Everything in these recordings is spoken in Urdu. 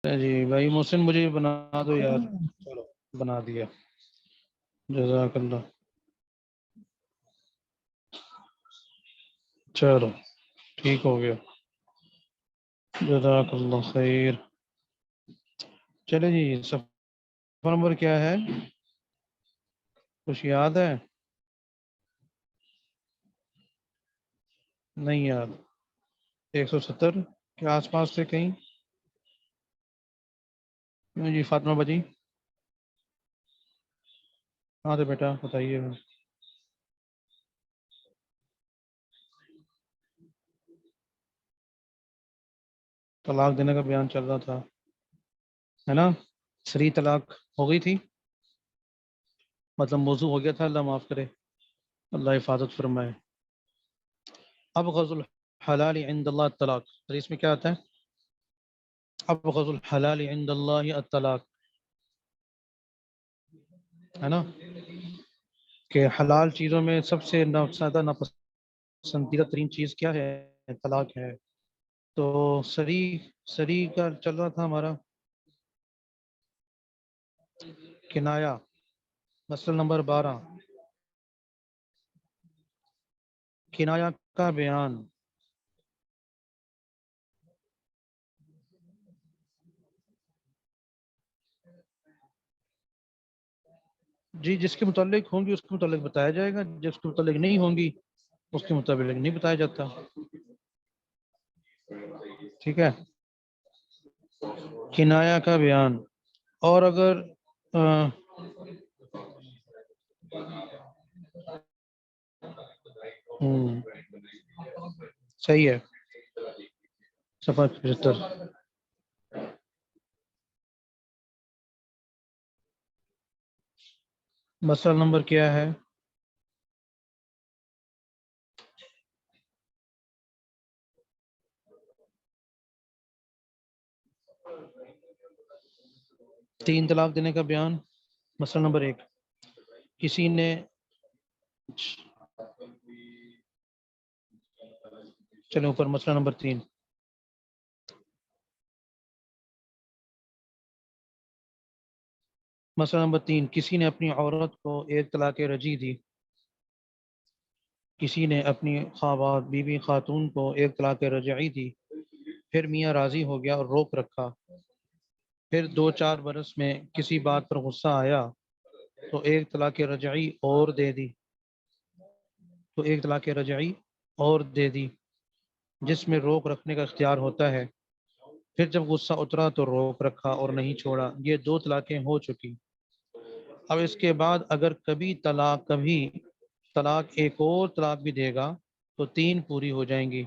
جی بھائی محسن مجھے بنا دو یار. چلو بنا دیا. جزاک اللہ. چلو ٹھیک ہو گیا. جزاک اللہ خیر. چلے جی صفحہ نمبر کیا ہے؟ کچھ یاد ہے؟ نہیں یاد. 170 کے آس پاس سے کہیں. کیوں جی فاطمہ بجی؟ ہاں تو بیٹا بتائیے. طلاق دینے کا بیان چل رہا تھا ہے نا. سری طلاق ہو گئی تھی. مطلب موضوع ہو گیا تھا. اللہ معاف کرے. اللہ حفاظت فرمائے. ابغض الحلال عند اللہ الطلاق. حدیث میں کیا آتا ہے؟ ابغض الحلال عند اللہ الطلاق. ہے نا کہ حلال چیزوں میں سب سے زیادہ ناپسندیدہ ترین چیز کیا ہے؟ طلاق ہے. تو سری کا چل رہا تھا ہمارا کنایا. مسئلہ نمبر 12 کنایا کا بیان. جی جس کے متعلق ہوں گی اس کے متعلق بتایا جائے گا. جس کے متعلق نہیں ہوں گی اس کے متعلق نہیں بتایا جاتا. ٹھیک ہے. کنایا کا بیان. اور اگر صحیح ہے. صفحہ 75. مسئلہ نمبر کیا ہے؟ تین طلاق دینے کا بیان. مسئلہ نمبر 1 کسی نے چلیں اوپر. مسئلہ نمبر 3 مسئلہ نمبر 3 کسی نے اپنی عورت کو ایک طلاق رجعی دی. کسی نے اپنی خوابات بیوی خاتون کو ایک طلاق رجعی دی. پھر میاں راضی ہو گیا اور روک رکھا. پھر 2-4 برس میں کسی بات پر غصہ آیا تو ایک طلاق رجعی اور دے دی. جس میں روک رکھنے کا اختیار ہوتا ہے. پھر جب غصہ اترا تو روک رکھا اور نہیں چھوڑا. یہ 2 طلاقیں ہو چکی. اب اس کے بعد اگر کبھی طلاق ایک اور طلاق بھی دے گا تو 3 پوری ہو جائیں گی.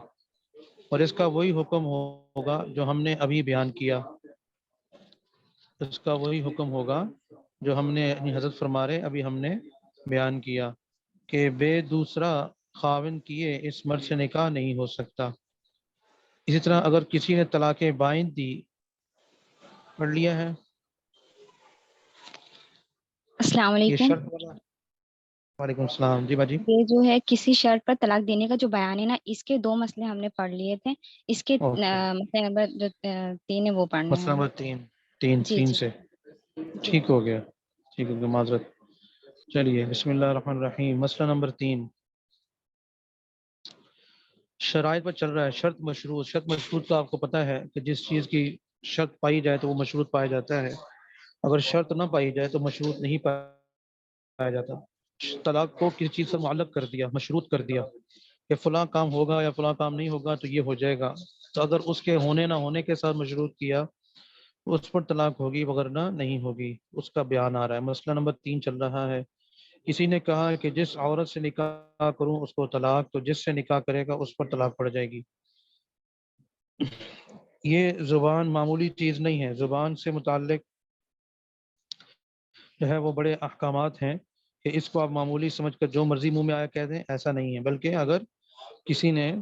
اور اس کا وہی حکم ہوگا جو ہم نے ابھی بیان کیا. اس کا وہی حکم ہوگا جو ہم نے حضرت فرما رہے ابھی ہم نے بیان کیا کہ بے دوسرا خاوند کیے اس مرد سے نکاح نہیں ہو سکتا. اسی طرح اگر کسی نے طلاق بائن دی. پڑھ لیا ہے السلام یہ علیکم. شرط والا. وعلیکم السلام. جی باجی. یہ جو ہے کسی شرط پر طلاق دینے کا جو بیان ہے نا اس کے 2 مسئلے ہم نے پڑھ لیے تھے. اس کے مسئلہ نمبر جو 3 ہے وہ پڑھنے مسئلہ ہیں. نمبر 3 جی جی سے جی ٹھیک ہو گیا. معذرت. چلیے بسم اللہ الرحمن الرحیم. مسئلہ نمبر 3 شرائط پر چل رہا ہے. شرط مشروط کا آپ کو پتہ ہے کہ جس چیز کی شرط پائی جائے تو وہ مشروط پایا جاتا ہے. اگر شرط نہ پائی جائے تو مشروط نہیں پایا جاتا. طلاق کو کسی چیز سے معلق کر دیا, مشروط کر دیا کہ فلاں کام ہوگا یا فلاں کام نہیں ہوگا تو یہ ہو جائے گا. تو اگر اس کے ہونے نہ ہونے کے ساتھ مشروط کیا تو اس پر طلاق ہوگی وغیرہ نہیں ہوگی. اس کا بیان آ رہا ہے. مسئلہ نمبر 3 چل رہا ہے. کسی نے کہا کہ جس عورت سے نکاح کروں اس کو طلاق, تو جس سے نکاح کرے گا اس پر طلاق پڑ جائے گی. یہ زبان معمولی چیز نہیں ہے. زبان سے متعلق جو ہے وہ بڑے احکامات ہیں کہ اس کو آپ معمولی سمجھ کر جو مرضی منہ میں آیا کہہ دیں, ایسا نہیں ہے. بلکہ اگر کسی نے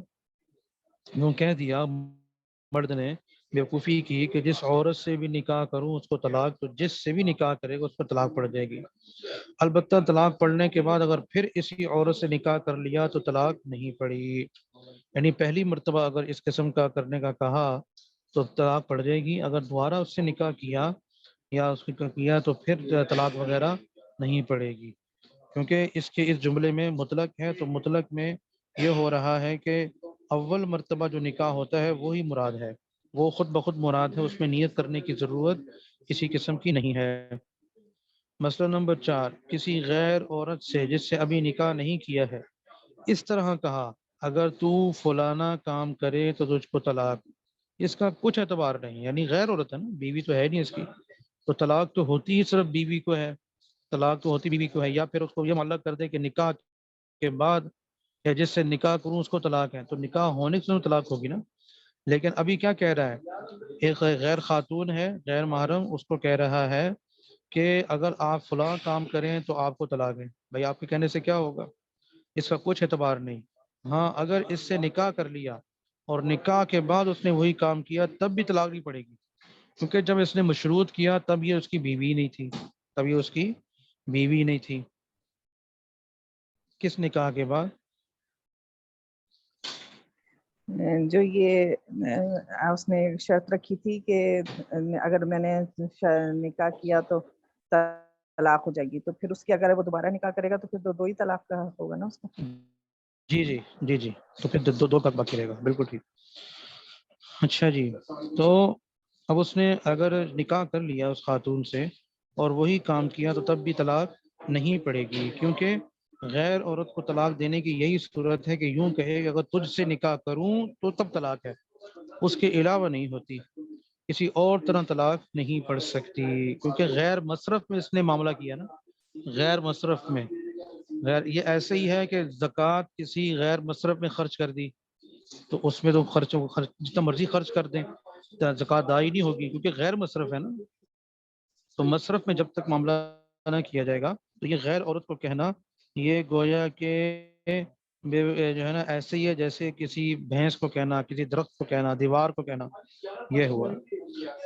یوں کہہ دیا, مرد نے بیوقوفی کی کہ جس عورت سے بھی نکاح کروں اس کو طلاق, تو جس سے بھی نکاح کرے گا اس پر طلاق پڑ جائے گی. البتہ طلاق پڑنے کے بعد اگر پھر اسی عورت سے نکاح کر لیا تو طلاق نہیں پڑی. یعنی پہلی مرتبہ اگر اس قسم کا کرنے کا کہا تو طلاق پڑ جائے گی. اگر دوبارہ اس سے نکاح کیا یا اس کا کیا تو پھر طلاق وغیرہ نہیں پڑے گی. کیونکہ اس جملے میں مطلق ہے، تو مطلق میں یہ ہو رہا ہے کہ اول مرتبہ جو نکاح ہوتا ہے وہی مراد ہے، وہ خود بخود مراد ہے، اس میں نیت کرنے کی ضرورت کسی قسم کی نہیں ہے. مسئلہ نمبر 4، کسی غیر عورت سے جس سے ابھی نکاح نہیں کیا ہے اس طرح کہا اگر تو فلانا کام کرے تو تجھ کو طلاق. اس کا کچھ اعتبار نہیں، یعنی غیر عورت ہے نا، بیوی تو ہے نہیں اس کی، تو طلاق تو ہوتی ہی صرف بیوی کو ہے. طلاق تو ہوتی بیوی کو ہے، یا پھر اس کو یہ معلق کر دے کہ نکاح کے بعد یا جس سے نکاح کروں اس کو طلاق ہے، تو نکاح ہونے سے طلاق ہوگی نا. لیکن ابھی کیا کہہ رہا ہے، ایک غیر خاتون ہے، غیر محرم، اس کو کہہ رہا ہے کہ اگر آپ فلاں کام کریں تو آپ کو طلاق ہے. بھائی آپ کے کہنے سے کیا ہوگا، اس کا کچھ اعتبار نہیں. ہاں اگر اس سے نکاح کر لیا اور نکاح کے بعد اس نے وہی کام کیا تب بھی طلاق نہیں پڑے گی، کیونکہ جب اس نے مشروط کیا تب یہ اس کی بیوی نہیں تھی، تب یہ اس کی بیوی نہیں تھی. کس نکاح کے بعد؟ جو یہ اس نے شرط رکھی تھی کہ اگر میں نے نکاح کیا تو طلاق ہو جائے گی، تو پھر اس کی اگر وہ دوبارہ نکاح کرے گا تو پھر دو ہی طلاق کا ہوگا نا اس کا. جی جی جی جی، تو پھر دو تک باقی رہے گا، بالکل ٹھیک. اچھا جی، تو اب اس نے اگر نکاح کر لیا اس خاتون سے اور وہی کام کیا تو تب بھی طلاق نہیں پڑے گی، کیونکہ غیر عورت کو طلاق دینے کی یہی صورت ہے کہ یوں کہے کہ اگر تجھ سے نکاح کروں تو تب طلاق ہے، اس کے علاوہ نہیں ہوتی. کسی اور طرح طلاق نہیں پڑ سکتی، کیونکہ غیر مصرف میں اس نے معاملہ کیا نا. غیر مصرف میں، غیر یہ ایسے ہی ہے کہ زکوٰۃ کسی غیر مصرف میں خرچ کر دی تو اس میں تو خرچ جتنا مرضی خرچ کر دیں زکوٰۃ ادا ہی نہیں ہوگی، کیونکہ غیر مصرف ہے نا. تو مصرف میں جب تک معاملہ نہ کیا جائے گا تو یہ غیر عورت کو کہنا یہ گویا کہ جو ہے نا ایسے ہی ہے جیسے کسی بھینس کو کہنا، کسی درخت کو کہنا، دیوار کو کہنا. یہ ہوا.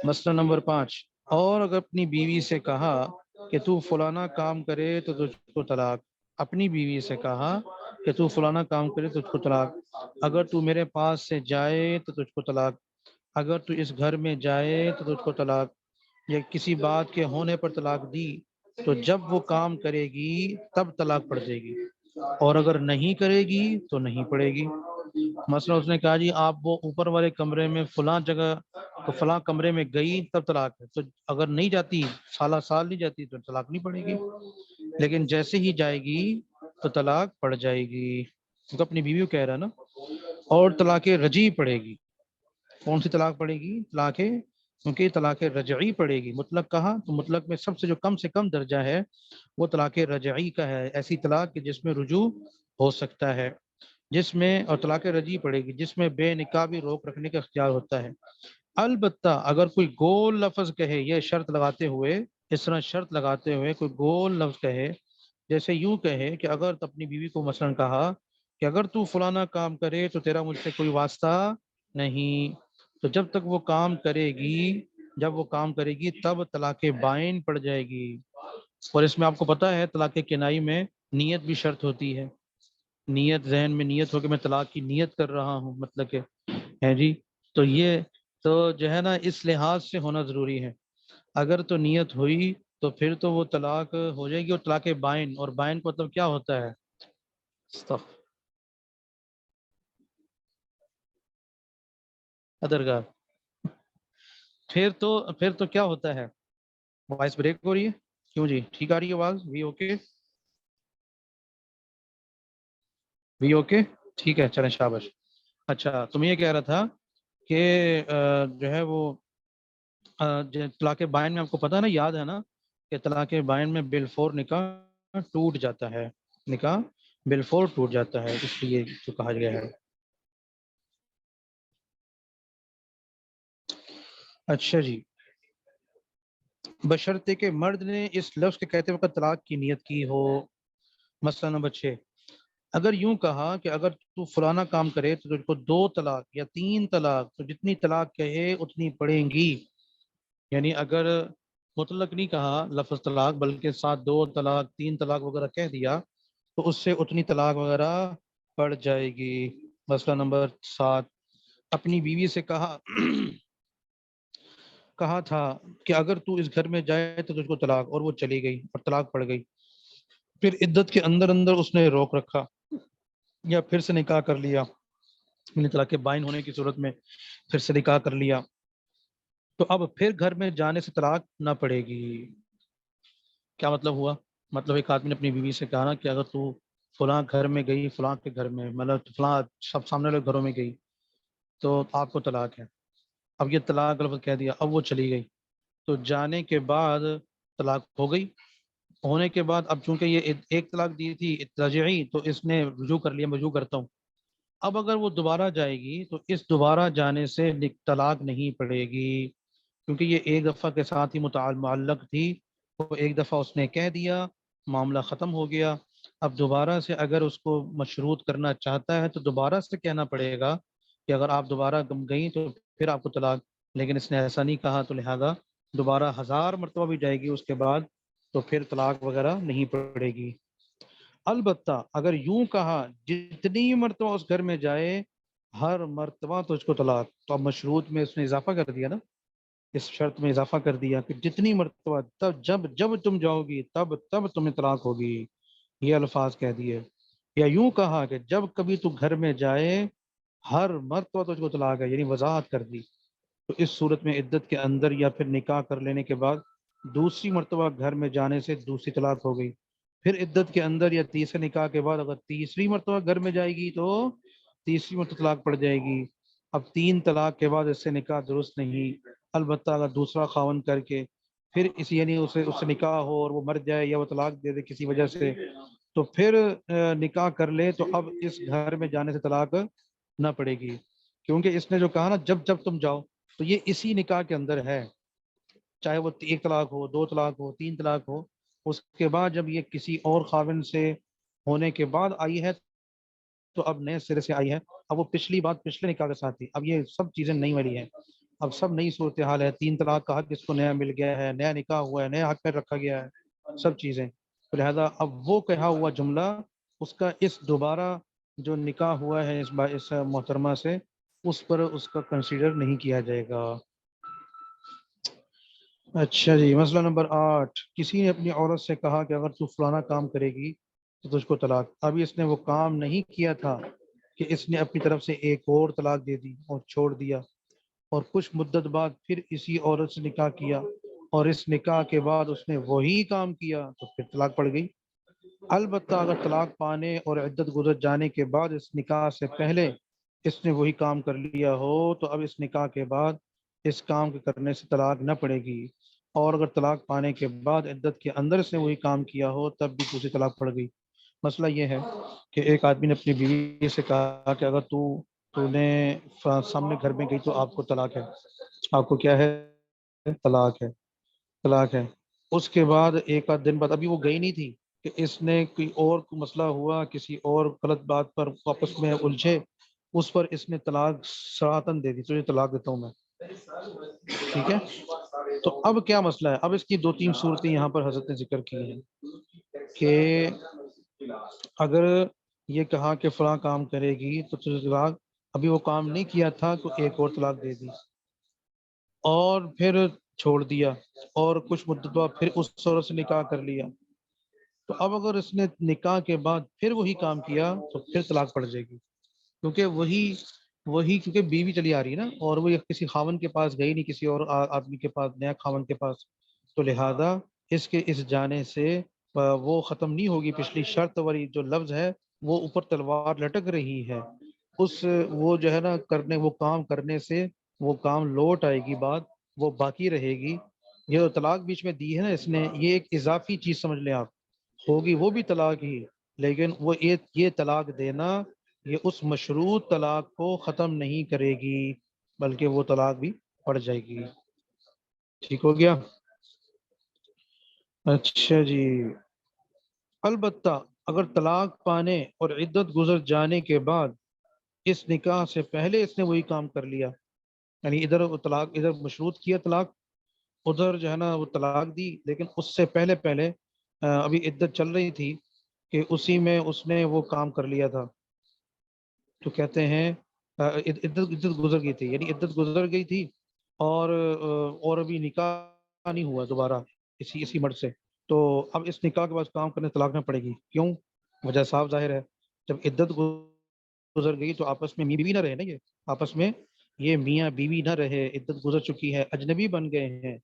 مسئلہ نمبر 5، اور اگر اپنی بیوی سے کہا کہ تو فلانا کام کرے تو تجھ کو طلاق. اپنی بیوی سے کہا کہ تو فلانا کام کرے تو تجھ کو طلاق. اگر تو میرے پاس سے جائے تو تجھ کو طلاق. اگر تو اس گھر میں جائے تو تجھ کو طلاق. یا کسی بات کے ہونے پر طلاق دی تو جب وہ کام کرے گی تب طلاق پڑ جائے گی، اور اگر نہیں کرے گی تو نہیں پڑے گی. مثلا اس نے کہا جی آپ وہ اوپر والے کمرے میں فلاں جگہ تو فلاں کمرے میں گئی تب طلاق ہے، تو اگر نہیں جاتی سالہ سال نہیں جاتی تو طلاق نہیں پڑے گی. لیکن جیسے ہی جائے گی تو طلاق پڑ جائے گی، تو اپنی بیوی کو کہہ رہا نا. اور طلاق رجعی پڑے گی. کون سی طلاق پڑے گی؟ طلاق، کیونکہ طلاق رجعی پڑے گی. مطلق کہا تو مطلق میں سب سے جو کم سے کم درجہ ہے وہ طلاق رجعی کا ہے، ایسی طلاق کہ جس میں رجوع ہو سکتا ہے، جس میں، اور طلاق رجعی پڑے گی جس میں بے نکاح بھی روک رکھنے کا اختیار ہوتا ہے. البتہ اگر کوئی گول لفظ کہے، یہ شرط لگاتے ہوئے، اس طرح شرط لگاتے ہوئے کوئی گول لفظ کہے، جیسے یوں کہے کہ اگر اپنی بیوی کو مثلا کہا کہ اگر تو فلانا کام کرے تو تیرا مجھ سے کوئی واسطہ نہیں، تو جب تک وہ کام کرے گی، جب وہ کام کرے گی تب طلاق بائن پڑ جائے گی. اور اس میں آپ کو پتہ ہے طلاق کنائی میں نیت بھی شرط ہوتی ہے. نیت، ذہن میں نیت ہو کہ میں طلاق کی نیت کر رہا ہوں، مطلب کہ ہے جی. تو یہ تو جو ہے نا اس لحاظ سے ہونا ضروری ہے. اگر تو نیت ہوئی تو پھر تو وہ طلاق ہو جائے گی. اور طلاق بائن، اور بائن کا مطلب کیا ہوتا ہے؟ ادرگاہ. پھر تو کیا ہوتا ہے؟ وائس بریک ہو رہی ہے کیوں جی؟ ٹھیک آ رہی ہے آواز؟ وی اوکے؟ وی اوکے؟ ٹھیک ہے، چلیں شاباش. اچھا تو میں یہ کہہ رہا تھا کہ جو ہے وہ طلاق بائن میں آپ کو پتہ نا، یاد ہے نا کہ طلاق بائن میں بالفور نکاح ٹوٹ جاتا ہے، نکاح بالفور ٹوٹ جاتا ہے، اس لیے تو کہا گیا ہے. اچھا جی، بشرطے کہ مرد نے اس لفظ کے کہتے وقت طلاق کی نیت کی ہو. مسئلہ نمبر 6، اگر یوں کہا کہ اگر تو فلانا کام کرے تو تجھ کو 2 طلاق یا 3 طلاق، تو جتنی طلاق کہے اتنی پڑیں گی. یعنی اگر مطلق نہیں کہا لفظ طلاق، بلکہ ساتھ 2 طلاق 3 طلاق وغیرہ کہہ دیا تو اس سے اتنی طلاق وغیرہ پڑ جائے گی. مسئلہ نمبر 7، اپنی بیوی سے کہا کہا تھا کہ اگر تو اس گھر میں جائے تو تجھ کو طلاق، اور وہ چلی گئی اور طلاق پڑ گئی، پھر عدت کے اندر اندر اس نے روک رکھا یا پھر سے نکاح کر لیا، یعنی طلاق بائن ہونے کی صورت میں پھر سے نکاح کر لیا، تو اب پھر گھر میں جانے سے طلاق نہ پڑے گی۔ کیا مطلب ہوا؟ مطلب ایک آدمی نے اپنی بیوی سے کہا نا کہ اگر تو فلاں گھر میں گئی، فلاں کے گھر میں، مطلب فلاں سب سامنے والے گھروں میں گئی تو آپ کو طلاق ہے۔ اب یہ طلاق لفظ کہہ دیا، اب وہ چلی گئی، تو جانے کے بعد طلاق ہو گئی۔ ہونے کے بعد اب چونکہ یہ ایک طلاق دی تھی رجعی، تو اس نے رجوع کر لیا، رجوع کرتا ہوں۔ اب اگر وہ دوبارہ جائے گی تو اس دوبارہ جانے سے طلاق نہیں پڑے گی، کیونکہ یہ ایک دفعہ کے ساتھ ہی معلق تھی، وہ ایک دفعہ اس نے کہہ دیا، معاملہ ختم ہو گیا۔ اب دوبارہ سے اگر اس کو مشروط کرنا چاہتا ہے تو دوبارہ سے کہنا پڑے گا کہ اگر آپ دوبارہ گئیں تو پھر آپ کو طلاق، لیکن اس نے ایسا نہیں کہا، تو لہذا دوبارہ 1000 مرتبہ بھی جائے گی اس کے بعد تو پھر طلاق وغیرہ نہیں پڑے گی۔ البتہ اگر یوں کہا جتنی مرتبہ اس گھر میں جائے ہر مرتبہ تو اس کو طلاق، تو اب مشروط میں اس نے اضافہ کر دیا نا، اس شرط میں اضافہ کر دیا کہ جتنی مرتبہ، تب جب تم جاؤ گی تب تمہیں طلاق ہوگی، یہ الفاظ کہہ دیے۔ یا یوں کہا کہ جب کبھی تو گھر میں جائے ہر مرتبہ تو اس کو طلاق ہے، یعنی وضاحت کر دی۔ تو اس صورت میں عدت کے اندر یا پھر نکاح کر لینے کے بعد دوسری مرتبہ گھر میں جانے سے دوسری طلاق ہو گئی، پھر عدت کے اندر یا تیسرے نکاح کے بعد اگر تیسری مرتبہ گھر میں جائے گی تو تیسری مرتبہ طلاق پڑ جائے گی۔ اب 3 طلاق کے بعد اس سے نکاح درست نہیں، البتہ اگر دوسرا خاوند کر کے پھر اسی، یعنی اس سے نکاح ہو اور وہ مر جائے یا وہ طلاق دے دے کسی وجہ سے، تو پھر نکاح کر لے تو اب اس گھر میں جانے سے طلاق نہ پڑے گی، کیونکہ اس نے جو کہا نا جب تم جاؤ، تو یہ اسی نکاح کے اندر ہے، چاہے وہ 1 طلاق ہو، 2 طلاق ہو، 3 طلاق ہو۔ اس کے بعد جب یہ کسی اور خاوند سے ہونے کے بعد آئی ہے تو اب نئے سرے سے آئی ہے، اب وہ پچھلی بات پچھلے نکاح کے ساتھ تھی، اب یہ سب چیزیں نئی والی ہیں، اب سب نئی صورتحال ہے، 3 طلاق کا حق اس کو نیا مل گیا ہے، نیا نکاح ہوا ہے، نیا حق پہ رکھا گیا ہے، سب چیزیں، تو لہذا اب وہ کہا ہوا جملہ اس کا اس دوبارہ جو نکاح ہوا ہے اس محترمہ سے، اس پر اس کا کنسیڈر نہیں کیا جائے گا۔ اچھا جی، مسئلہ نمبر 8، کسی نے اپنی عورت سے کہا کہ اگر تو فلانا کام کرے گی تو تجھ کو طلاق، ابھی اس نے وہ کام نہیں کیا تھا کہ اس نے اپنی طرف سے ایک اور طلاق دے دی اور چھوڑ دیا، اور کچھ مدت بعد پھر اسی عورت سے نکاح کیا، اور اس نکاح کے بعد اس نے وہی کام کیا تو پھر طلاق پڑ گئی۔ البتہ اگر طلاق پانے اور عدت گزر جانے کے بعد اس نکاح سے پہلے اس نے وہی کام کر لیا ہو تو اب اس نکاح کے بعد اس کام کے کرنے سے طلاق نہ پڑے گی، اور اگر طلاق پانے کے بعد عدت کے اندر اس نے وہی کام کیا ہو تب بھی دوسری طلاق پڑ گئی۔ مسئلہ یہ ہے کہ ایک آدمی نے اپنی بیوی سے کہا کہ اگر تو نے سامنے گھر میں گئی تو آپ کو طلاق ہے، آپ کو کیا ہے؟ طلاق ہے، طلاق ہے۔ اس کے بعد ایک آدھ دن بعد، ابھی وہ گئی نہیں تھی کہ اس نے کوئی اور مسئلہ ہوا، کسی اور غلط بات پر واپس میں الجھے، اس پر اس نے طلاق سراتن دے دی، تو یہ طلاق دیتا ہوں میں، ٹھیک ہے؟ تو اب کیا مسئلہ ہے؟ اب اس کی 2-3 صورتیں یہاں پر حضرت نے ذکر کی ہیں کہ اگر یہ کہا کہ فلاں کام کرے گی تو طلاق، ابھی وہ کام نہیں کیا تھا تو ایک اور طلاق دے دی اور پھر چھوڑ دیا، اور کچھ مدت بعد پھر اس عورت سے نکاح کر لیا، تو اب اگر اس نے نکاح کے بعد پھر وہی کام کیا تو پھر طلاق پڑ جائے گی، کیونکہ وہی کیونکہ بیوی چلی آ رہی ہے نا، اور وہ کسی خاوند کے پاس گئی نہیں، کسی اور آدمی کے پاس، نیا خاوند کے پاس، تو لہذا اس کے اس جانے سے وہ ختم نہیں ہوگی، پچھلی شرط والی جو لفظ ہے وہ اوپر تلوار لٹک رہی ہے، وہ جو ہے نا وہ کام کرنے سے وہ کام لوٹ آئے گی، بات وہ باقی رہے گی۔ یہ جو طلاق بیچ میں دی ہے نا اس نے، یہ ایک اضافی چیز سمجھ لیں آپ، ہوگی وہ بھی طلاق ہی، لیکن وہ یہ طلاق دینا یہ اس مشروط طلاق کو ختم نہیں کرے گی، بلکہ وہ طلاق بھی پڑ جائے گی۔ ٹھیک ہو گیا؟ اچھا جی، البتہ اگر طلاق پانے اور عدت گزر جانے کے بعد اس نکاح سے پہلے اس نے وہی کام کر لیا، یعنی ادھر مشروط کیا طلاق، ادھر جو ہے نا وہ طلاق دی، لیکن اس سے پہلے ابھی عدت چل رہی تھی کہ اسی میں اس نے وہ کام کر لیا تھا، تو کہتے ہیں عدت گزر گئی تھی، یعنی عدت گزر گئی تھی اور ابھی نکاح نہیں ہوا دوبارہ اسی مرد سے، تو اب اس نکاح کے بعد کام کرنے طلاق نہ پڑے گی. کیوں؟ وجہ صاف ظاہر ہے، جب عدت گزر گئی تو آپس میں میاں بیوی نہ رہے نا، یہ آپس میں یہ میاں بیوی نہ رہے، عدت گزر چکی ہے، اجنبی بن گئے ہیں.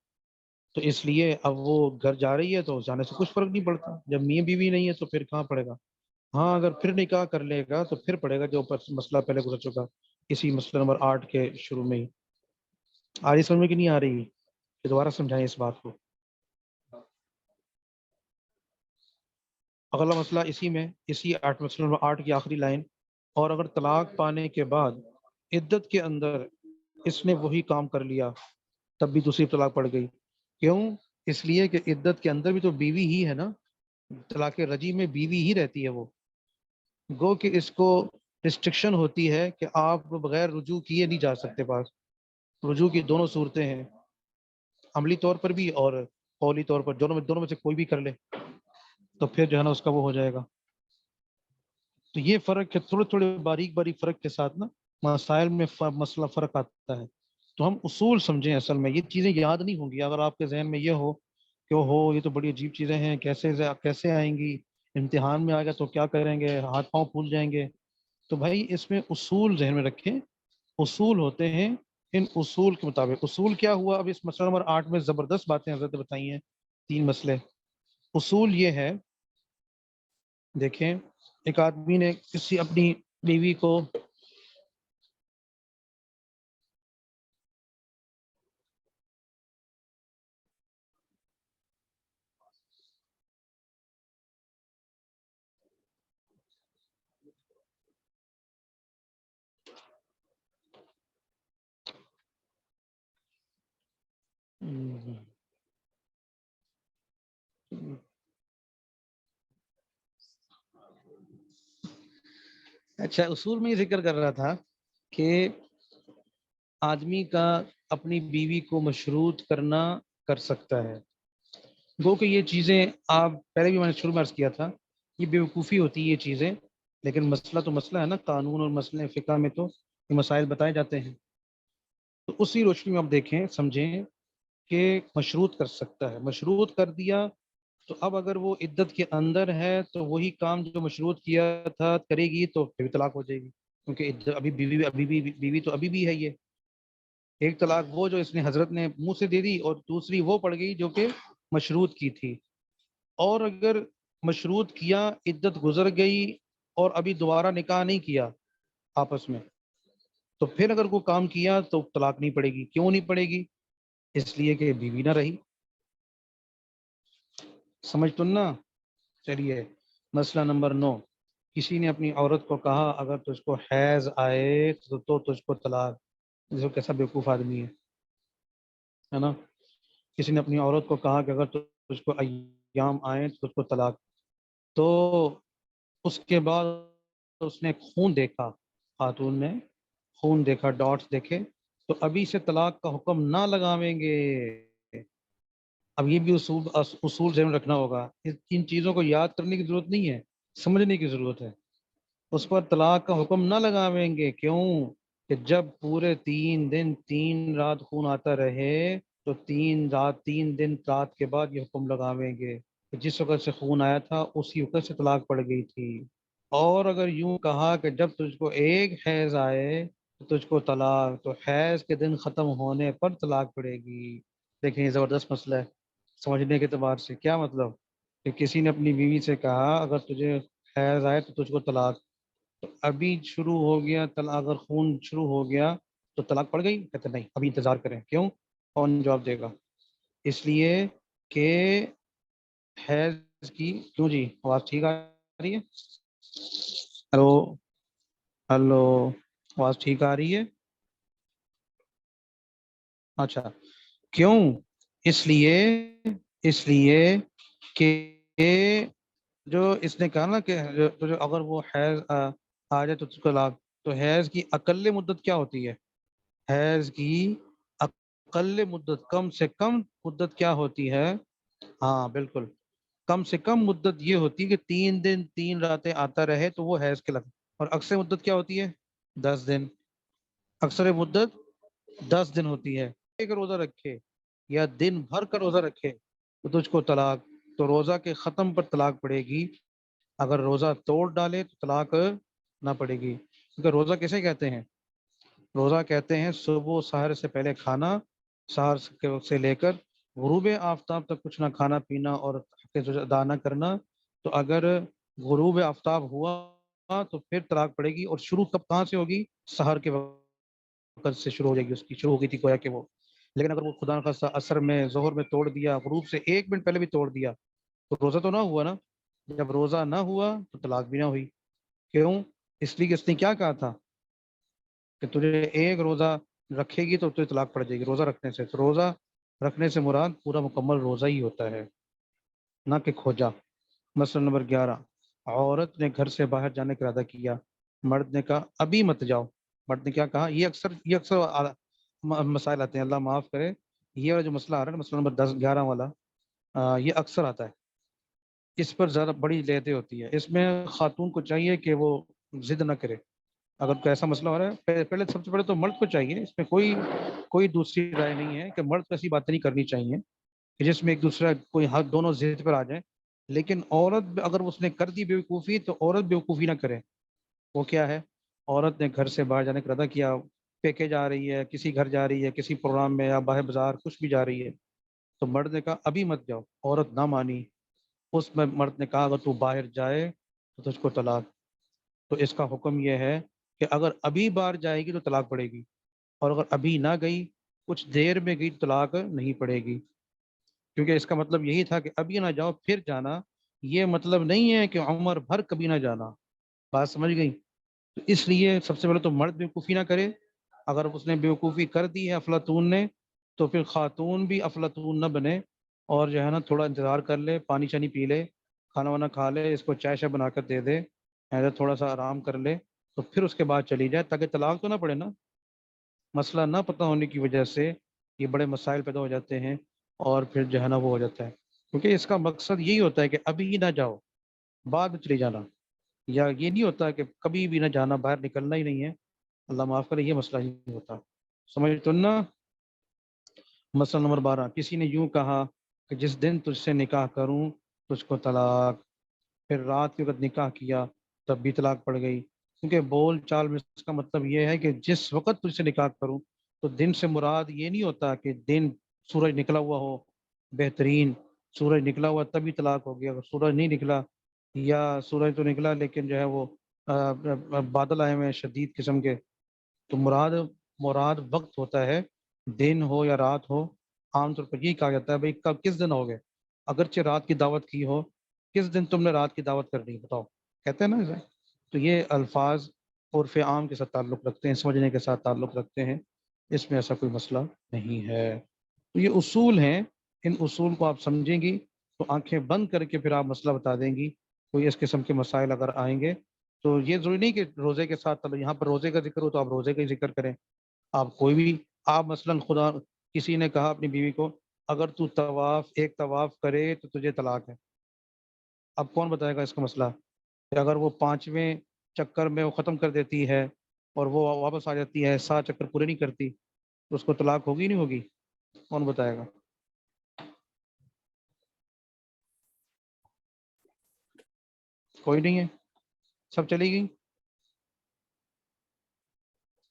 تو اس لیے اب وہ گھر جا رہی ہے تو جانے سے کچھ فرق نہیں پڑتا. جب میاں بیوی نہیں ہے تو پھر کہاں پڑے گا؟ ہاں اگر پھر نکاح کر لے گا تو پھر پڑے گا، جو مسئلہ پہلے گزر چکا اسی مسئلہ نمبر 8 کے شروع میں ہی. آ رہی سمجھ میں کہ نہیں آ رہی؟ کہ دوبارہ سمجھائیں اس بات کو. اگلا مسئلہ اسی 8 مسئلہ نمبر 8 کی آخری لائن. اور اگر طلاق پانے کے بعد عدت کے اندر اس نے وہی کام کر لیا تب بھی دوسری طلاق پڑ گئی. کیوں؟ اس لیے کہ عدت کے اندر بھی تو بیوی ہی ہے نا، طلاق رجعی میں بیوی ہی رہتی ہے وہ. گو کہ اس کو ریسٹرکشن ہوتی ہے کہ آپ بغیر رجوع کیے نہیں جا سکتے پاس. رجوع کی دونوں صورتیں ہیں، عملی طور پر بھی اور قولی طور پر، دونوں میں سے کوئی بھی کر لے تو پھر جو ہے نا اس کا وہ ہو جائے گا. تو یہ فرق ہے، تھوڑے تھوڑے باریک فرق کے ساتھ نا مسائل میں مسئلہ فرق آتا ہے. تو ہم اصول سمجھیں، اصل میں یہ چیزیں یاد نہیں ہوں گی. اگر آپ کے ذہن میں یہ ہو کہ یہ تو بڑی عجیب چیزیں ہیں، کیسے آئیں گی، امتحان میں آ گیا تو کیا کریں گے، ہاتھ پاؤں پھول جائیں گے، تو بھائی اس میں اصول ذہن میں رکھیں. اصول ہوتے ہیں، ان اصول کے مطابق. اصول کیا ہوا؟ اب اس مسئلہ نمبر 8 میں زبردست باتیں حضرت بتائی ہیں، 3 مسئلے. اصول یہ ہے، دیکھیں ایک آدمی نے کسی اپنی بیوی کو اچھا اصول میں یہ ذکر کر رہا تھا کہ آدمی کا اپنی بیوی کو مشروط کرنا کر سکتا ہے. گو کہ یہ چیزیں آپ پہلے بھی میں نے شروع میں عرض کیا تھا، یہ بیوقوفی ہوتی ہے یہ چیزیں، لیکن مسئلہ تو مسئلہ ہے نا. قانون اور مسئلے فقہ میں تو یہ مسائل بتائے جاتے ہیں. تو اسی روشنی میں آپ دیکھیں سمجھیں کہ مشروط کر سکتا ہے. مشروط کر دیا تو اب اگر وہ عدت کے اندر ہے تو وہی کام جو مشروط کیا تھا کرے گی تو پھر طلاق ہو جائے گی، کیونکہ بیوی تو ابھی بھی ہے. یہ ایک طلاق وہ جو اس نے حضرت نے منہ سے دے دی، اور دوسری وہ پڑ گئی جو کہ مشروط کی تھی. اور اگر مشروط کیا، عدت گزر گئی اور ابھی دوبارہ نکاح نہیں کیا آپس میں، تو پھر اگر کوئی کام کیا تو طلاق نہیں پڑے گی. کیوں نہیں پڑے گی؟ اس لیے کہ بیوی نہ رہی. سمجھ تو نا؟ چلیے مسئلہ نمبر 9. کسی نے اپنی عورت کو کہا اگر تجھ کو حیض آئے تو تجھ کو طلاق. دیکھو کیسا بیوقوف آدمی ہے نا. کسی نے اپنی عورت کو کہا کہ اگر تجھ کو ایام آئیں تو تجھ کو طلاق. تو اس کے بعد اس نے خون دیکھا، خاتون نے خون دیکھا، ڈاٹس دیکھے، تو ابھی سے طلاق کا حکم نہ لگاویں گے. اب یہ بھی اصول ذہن رکھنا ہوگا. ان چیزوں کو یاد کرنے کی ضرورت نہیں ہے، سمجھنے کی ضرورت ہے. اس پر طلاق کا حکم نہ لگاویں گے. کیوں؟ کہ جب پورے 3 دن 3 رات خون آتا رہے تو 3 دن رات کے بعد یہ حکم لگاویں گے کہ جس وقت سے خون آیا تھا اسی وقت سے طلاق پڑ گئی تھی. اور اگر یوں کہا کہ جب تجھ کو ایک حیض آئے تو تجھ کو طلاق، تو حیض کے دن ختم ہونے پر طلاق پڑے گی. دیکھیں یہ زبردست مسئلہ ہے سمجھنے کے اعتبار سے. کیا مطلب؟ کہ کسی نے اپنی بیوی سے کہا اگر تجھے حیض آئے تو تجھ کو طلاق، تو ابھی شروع ہو گیا طلاق، اگر خون شروع ہو گیا تو طلاق پڑ گئی؟ کہتے نہیں ابھی انتظار کریں. کیوں؟ کون جواب دے گا؟ اس لیے کہ حیض کی. کیوں جی آواز ٹھیک آ رہی ہے؟ ہلو ہلو آواز ٹھیک آ رہی ہے؟ اچھا کیوں؟ اس لیے کہ جو اس نے کہا نا کہ اگر وہ حیض آ جائے تو طلاق، تو حیض کی اقل مدت کیا ہوتی ہے؟ حیض کی اقل مدت، کم سے کم مدت کیا ہوتی ہے؟ ہاں بالکل، کم سے کم مدت یہ ہوتی ہے کہ 3 دن 3 راتیں آتا رہے تو وہ حیض کے لگ. اور اکثر مدت کیا ہوتی ہے؟ 10 دن. اکثر مدت 10 دن ہوتی ہے. ایک روزہ رکھے یا دن بھر کا روزہ رکھے تو تجھ کو طلاق، تو روزہ کے ختم پر طلاق پڑے گی، اگر روزہ توڑ ڈالے تو طلاق نہ پڑے گی۔ کیونکہ روزہ کیسے کہتے ہیں؟ روزہ کہتے ہیں صبح سحر سے پہلے کھانا، سحر کے وقت سے لے کر غروب آفتاب تک کچھ نہ کھانا پینا اور حق زوجہ ادا نہ کرنا۔ تو اگر غروب آفتاب ہوا تو پھر طلاق پڑے گی، اور شروع کب کہاں سے ہوگی؟ سحر کے وقت سے شروع ہو جائے گی، اس کی شروع ہو گئی تھی گویا کہ وہ، لیکن اگر وہ خدا نخواستہ عصر میں ظہر میں توڑ دیا، غروب سے 1 منٹ پہلے بھی توڑ دیا، تو روزہ تو نہ ہوا نا۔ جب روزہ نہ ہوا تو طلاق بھی نہ ہوئی۔ کیوں؟ اس لیے کہ اس نے کیا کہا تھا کہ تجھے ایک روزہ رکھے گی تو تجھے طلاق پڑ جائے گی روزہ رکھنے سے۔ تو روزہ رکھنے سے مراد پورا مکمل روزہ ہی ہوتا ہے، نہ کہ کھوجا۔ مسئلہ نمبر 11، عورت نے گھر سے باہر جانے کا ارادہ کیا، مرد نے کہا ابھی مت جاؤ۔ مرد نے کیا کہا؟ یہ اکثر مسائل آتے ہیں، اللہ معاف کرے، یہ والا جو مسئلہ آ رہا ہے نا، مسئلہ نمبر 10-11 والا، یہ اکثر آتا ہے، اس پر زیادہ بڑی لہتے ہوتی ہے۔ اس میں خاتون کو چاہیے کہ وہ ضد نہ کرے۔ اگر کوئی ایسا مسئلہ ہو رہا ہے، پہلے سب سے پہلے تو مرد کو چاہیے، اس میں کوئی دوسری رائے نہیں ہے کہ مرد کو ایسی باتیں نہیں کرنی چاہیے کہ جس میں ایک دوسرا کوئی حق دونوں ضد پر آ جائیں۔ لیکن عورت اگر اس نے کر دی بیوقوفی تو عورت بیوقوفی نہ کرے۔ وہ کیا ہے؟ عورت نے گھر سے باہر جانے کا ارادہ کیا، پیکے جا رہی ہے، کسی گھر جا رہی ہے، کسی پروگرام میں یا باہر بازار کچھ بھی جا رہی ہے، تو مرد نے کہا ابھی مت جاؤ، عورت نہ مانی۔ اس میں مرد نے کہا اگر تو باہر جائے تو تجھ کو طلاق۔ تو اس کا حکم یہ ہے کہ اگر ابھی باہر جائے گی تو طلاق پڑے گی، اور اگر ابھی نہ گئی، کچھ دیر میں گئی، تو طلاق نہیں پڑے گی۔ کیونکہ اس کا مطلب یہی تھا کہ ابھی نہ جاؤ پھر جانا، یہ مطلب نہیں ہے کہ عمر بھر کبھی نہ جانا۔ بات سمجھ گئی؟ تو اس لیے سب سے پہلے تو مرد بیوقوفی نہ کرے۔ اگر اس نے بیوقوفی کر دی ہے افلاطون نے، تو پھر خاتون بھی افلاطون نہ بنے، اور جو ہے نا تھوڑا انتظار کر لے، پانی شانی پی لے، کھانا وانا کھا لے، اس کو چائے شائے بنا کر دے دے، ایسا تھوڑا سا آرام کر لے، تو پھر اس کے بعد چلی جائے، تاکہ طلاق تو نہ پڑے نا۔ مسئلہ نہ پتہ ہونے کی وجہ سے یہ بڑے مسائل پیدا ہو جاتے ہیں، اور پھر جو ہے نا وہ ہو جاتا ہے۔ کیونکہ اس کا مقصد یہی ہوتا ہے کہ ابھی نہ جاؤ، بعد میں چلی جانا، یا یہ نہیں ہوتا کہ کبھی بھی نہ جانا، باہر نکلنا ہی نہیں ہے، اللہ معاف کرے، یہ مسئلہ نہیں ہوتا۔ سمجھ تو نا؟ مسئلہ نمبر 12، کسی نے یوں کہا کہ جس دن تجھ سے نکاح کروں تجھ کو طلاق، پھر رات کے وقت نکاح کیا تب بھی طلاق پڑ گئی۔ کیونکہ بول چال میں اس کا مطلب یہ ہے کہ جس وقت تجھ سے نکاح کروں، تو دن سے مراد یہ نہیں ہوتا کہ دن سورج نکلا ہوا ہو، بہترین سورج نکلا ہوا تبھی طلاق ہو گیا، اگر سورج نہیں نکلا، یا سورج تو نکلا لیکن جو ہے وہ بادل آئے ہوئے ہیں شدید قسم کے، تو مراد وقت ہوتا ہے، دن ہو یا رات ہو۔ عام طور پر یہی کہا جاتا ہے بھائی کب کس دن ہو گئے، اگرچہ رات کی دعوت کی ہو، کس دن تم نے رات کی دعوت کر دی بتاؤ، کہتے ہیں نا اسے۔ تو یہ الفاظ عرف عام کے ساتھ تعلق رکھتے ہیں، سمجھنے کے ساتھ تعلق رکھتے ہیں، اس میں ایسا کوئی مسئلہ نہیں ہے۔ تو یہ اصول ہیں، ان اصول کو آپ سمجھیں گی تو آنکھیں بند کر کے پھر آپ مسئلہ بتا دیں گی۔ کوئی اس قسم کے مسائل اگر آئیں گے تو یہ ضروری نہیں کہ روزے کے ساتھ، یہاں پر روزے کا ذکر ہو تو آپ روزے کا ہی ذکر کریں۔ آپ کوئی بھی، آپ مثلا خدا کسی نے کہا اپنی بیوی کو اگر تو ایک طواف کرے تو تجھے طلاق ہے، اب کون بتائے گا اس کا مسئلہ؟ کہ اگر وہ 5ویں چکر میں وہ ختم کر دیتی ہے اور وہ واپس آ جاتی ہے، 7 چکر پورے نہیں کرتی، تو اس کو طلاق ہوگی نہیں ہوگی؟ کون بتائے گا؟ کوئی نہیں ہے، سب چلی گئی؟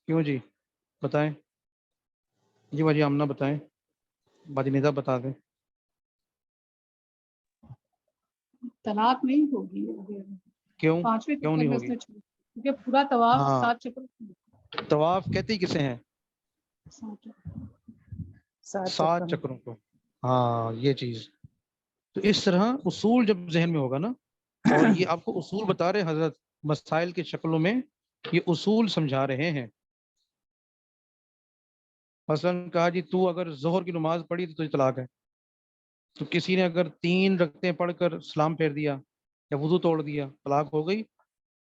کیوں جی؟ بتائیں جی، باجی آمنہ بتائیں، باجی ندا بتا دیں۔ طلاق نہیں ہوگی کیوں 5ویں کیوں چکر نہیں میں اس ہوگی؟ نے چھوڑ، کیونکہ پورا طواف ہاں، 7 چکر، طواف کہتی کسے ہیں؟ 7 7 چکر چکروں کو، ہاں یہ چیز۔ تو اس طرح اصول جب ذہن میں ہوگا نا، اور یہ آپ کو اصول بتا رہے حضرت، مسائل کی شکلوں میں یہ اصول سمجھا رہے ہیں۔ مثلا کہا جی تو اگر ظہر کی نماز پڑھی تو تجھے طلاق ہے، تو کسی نے اگر 3 رکعتیں پڑھ کر سلام پھیر دیا یا وضو توڑ دیا، طلاق ہو گئی؟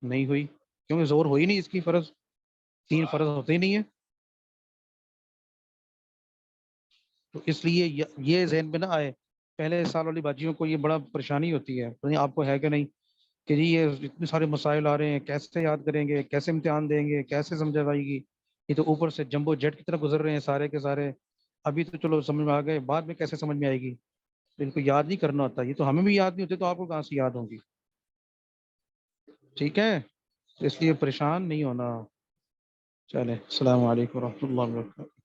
نہیں ہوئی، کیونکہ ظہر ہوئی نہیں، اس کی فرض 3 فرض ہوتے ہی نہیں ہے۔ تو اس لیے یہ ذہن میں نہ آئے، پہلے سال والی باجیوں کو یہ بڑا پریشانی ہوتی ہے، پتہ نہیں آپ کو ہے کہ نہیں، کہ جی یہ اتنے سارے مسائل آ رہے ہیں، کیسے یاد کریں گے، کیسے امتحان دیں گے، کیسے سمجھ آئے گی، یہ تو اوپر سے جمبو جیٹ کی طرح گزر رہے ہیں سارے کے سارے، ابھی تو چلو سمجھ میں آ گئے، بعد میں کیسے سمجھ میں آئے گی؟ ان کو یاد نہیں کرنا ہوتا، یہ تو ہمیں بھی یاد نہیں ہوتے تو آپ کو کہاں سے یاد ہوں گی؟ ٹھیک ہے، اس لیے پریشان نہیں ہونا. چلیں، السلام علیکم ورحمۃ اللہ وبرکاتہ.